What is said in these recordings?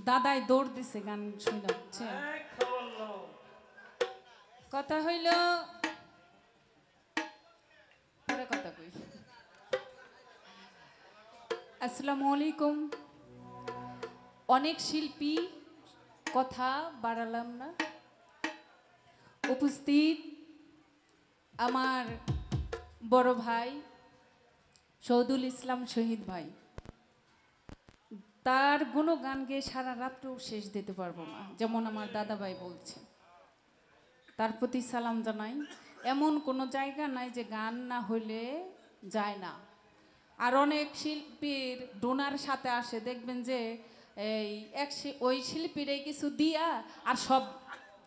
দাদাই দৌড় দিছে গান শুনে হচ্ছে কথা হইল পরে কথা কই। আসসালামু আলাইকুম। অনেক শিল্পী কথা বাড়ালাম না, উপস্থিত আমার বড় ভাই শহীদুল ইসলাম শহীদ ভাই, তার গুণগান গেয়ে সারা রাত্রেও শেষ দিতে পারবো না, যেমন আমার দাদা ভাই বলছে। তার প্রতি সালাম জানাই। এমন কোনো জায়গা নাই যে গান না হইলে যায় না। আর অনেক শিল্পীর ডোনার সাথে আসে, দেখবেন যে এই ওই শিল্পীর কিছু দিয়া আর সব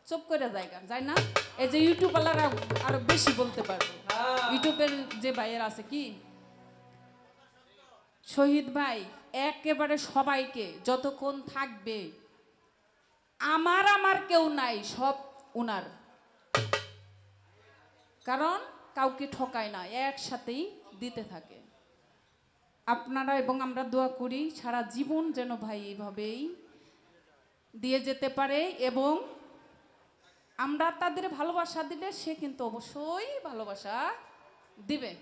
চুপ করে জায়গা যায় না। এই যে ইউটিউবাররা আরো বেশি বলতে পারবে, ইউটিউবের যে ভাইয়ের আছে কি শহীদ ভাই একেবারে সবাইকে যতক্ষণ থাকবে আমার কেউ নাই, সব উনার, কারণ কাউকে ঠকায় না, একসাথেই দিতে থাকে। আপনারা এবং আমরা দোয়া করি সারা জীবন যেন ভাই এইভাবেই দিয়ে যেতে পারে, এবং আমরা তাদের ভালোবাসা দিলে সে কিন্তু অবশ্যই ভালোবাসা দিবে।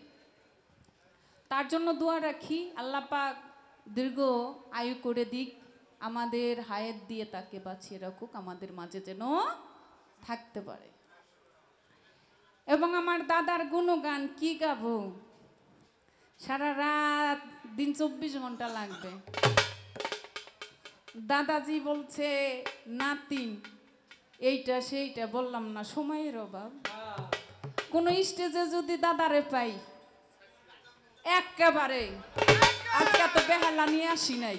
তার জন্য দোয়া রাখি, আল্লাহ পাক দীর্ঘ আয়ু করে দিক, আমাদের হায়াত দিয়ে তাকে বাঁচিয়ে রাখুক, আমাদের মাঝে যেন থাকতে পারে। এবং আমার দাদার গুণগান কি গাবো, সারা রাত দিন 24 ঘন্টা লাগবে। দাদাজি বলছে নাতিন এইটা সেইটা, বললাম না সময়ের অভাব। কোন স্টেজে যদি দাদারে পাই একেবারে, আজকে তো বেহালা নিয়ে আসি নাই,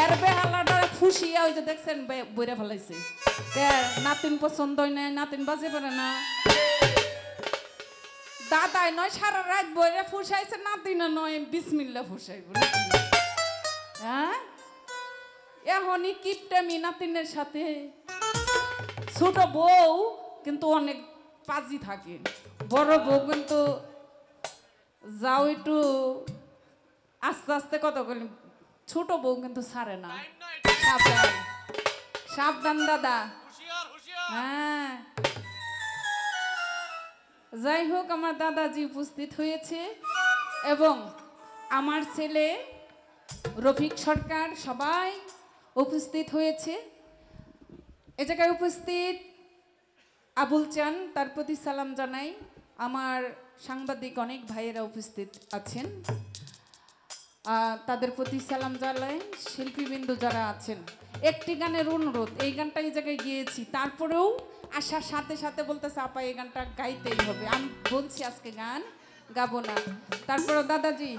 এর বেহালাটা ফুসিয়া ওই যে দেখছেন বইরা ফেলাইছে। নাতিন পছন্দ হয় না, নাতিন বাজে পারে না, দাদাই নয় সারা রাত বইরা ফুসাইছে, নাতিন নয় বিসমিল্লা ফুসাইব। হ্যাঁ এখনই কিপটামি নাতিনের সাথে। ছোট বউ কিন্তু অনেক পাজি থাকে, বড় বউ কিন্তু যাও একটু আস্তে আস্তে কথা বলি, ছোট বউ কিন্তু ছাড়ে না। সাবধান সাবধান দাদা। হ্যাঁ যাই হোক, আমার দাদাজি উপস্থিত হয়েছে এবং আমার ছেলে রফিক সরকার সবাই উপস্থিত হয়েছে। এ জায়গায় উপস্থিত আবুল চান, তার প্রতি সালাম জানাই। আমার সাংবাদিক অনেক ভাইয়েরা উপস্থিত আছেন, তাদের প্রতি সালাম জানাই। শিল্পীবৃন্দ যারা আছেন, একটি গানের অনুরোধ, এই গানটা এই জায়গায় গিয়েছি, তারপরেও আসার সাথে সাথে বলতেছে আপা এই গানটা গাইতেই হবে। আমি বলছি আজকে গান গাবো না। তারপরে দাদাজি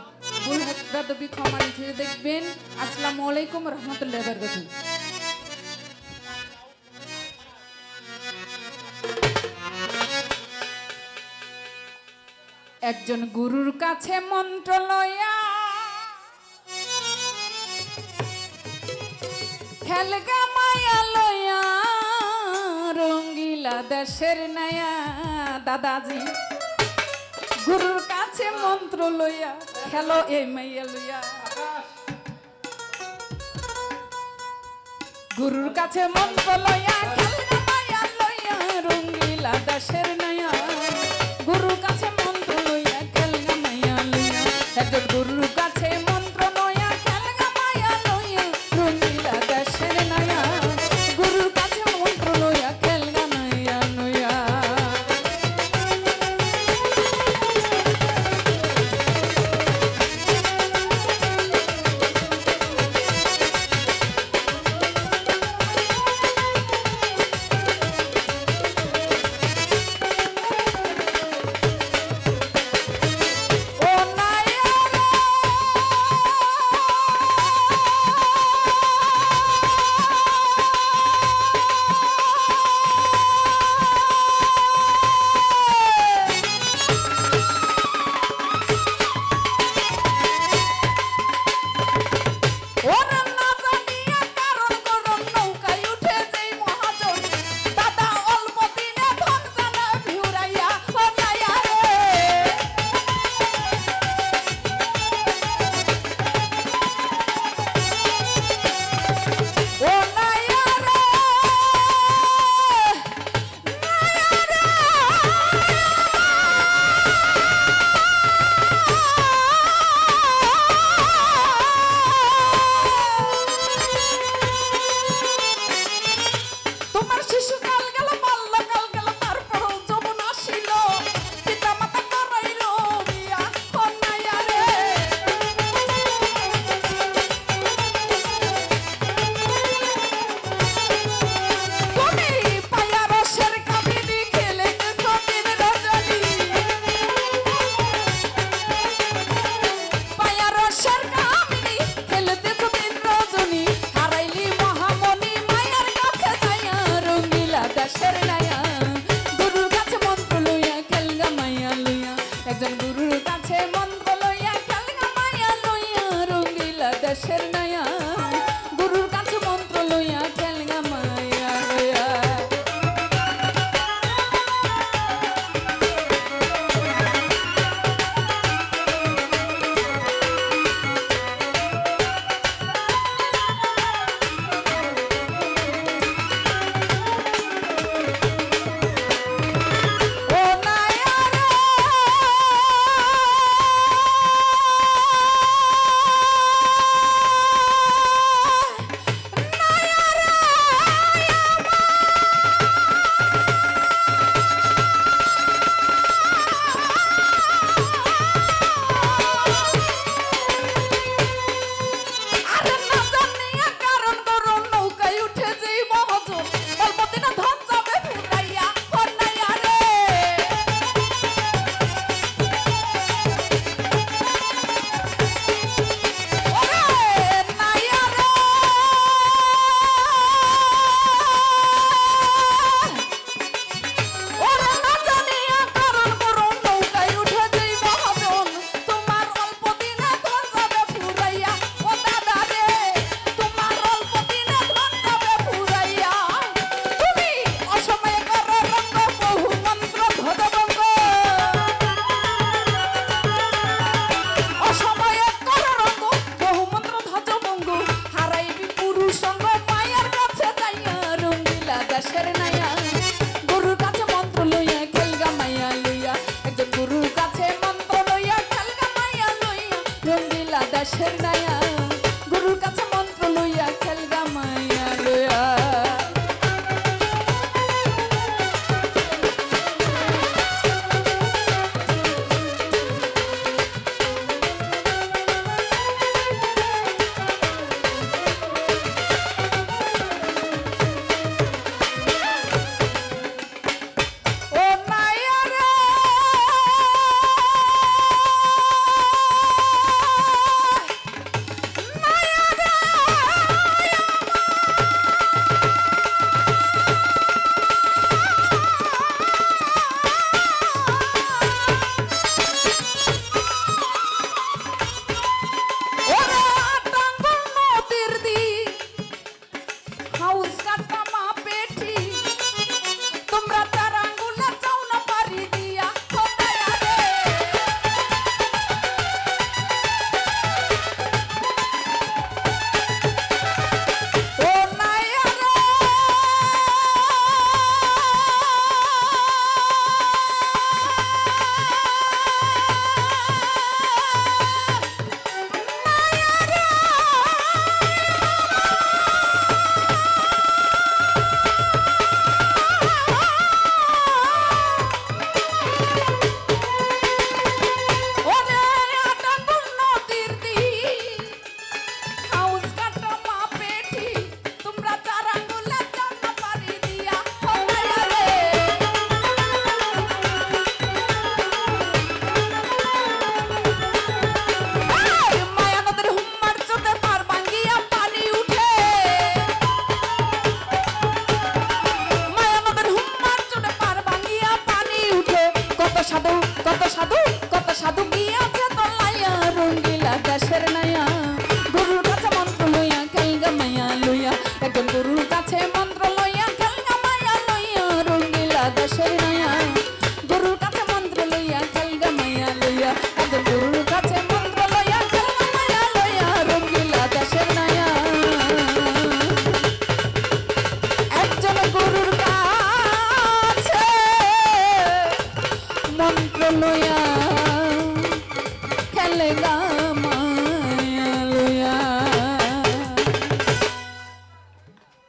ভুল বেদবি ক্ষমা নিয়ে দেখবেন। আসসালামু আলাইকুম রহমতুল্লাহ বরকাতুহু। একজন গুরুর কাছে মন্ত্র লয়া খেলগা মায়া লয়া রঙ্গিলা দেশের নায়া। দাদাজি গুরুর কাছে মন্ত্র লইয়া খেলো এই মাইয়া লইয়া, গুরুর কাছে মন্ত্র লইয়া খেলগা মায়া লইয়া রঙ্গিলা দেশের নায়া। গুরুর কাছে মন্ত্র লইয়া খেলগা মাইয়া লইয়া, একজন গুরুর কাছে মন্ত্র লইয়া খেলগা মাইয়া লইয়া রঙ্গিলা দেশের নায়া। গুরুর কাছে মন্ত্র লইয়া খেলগা মাইয়া লইয়া। ও নায়া যন্ত্র লইয়া খেলে গা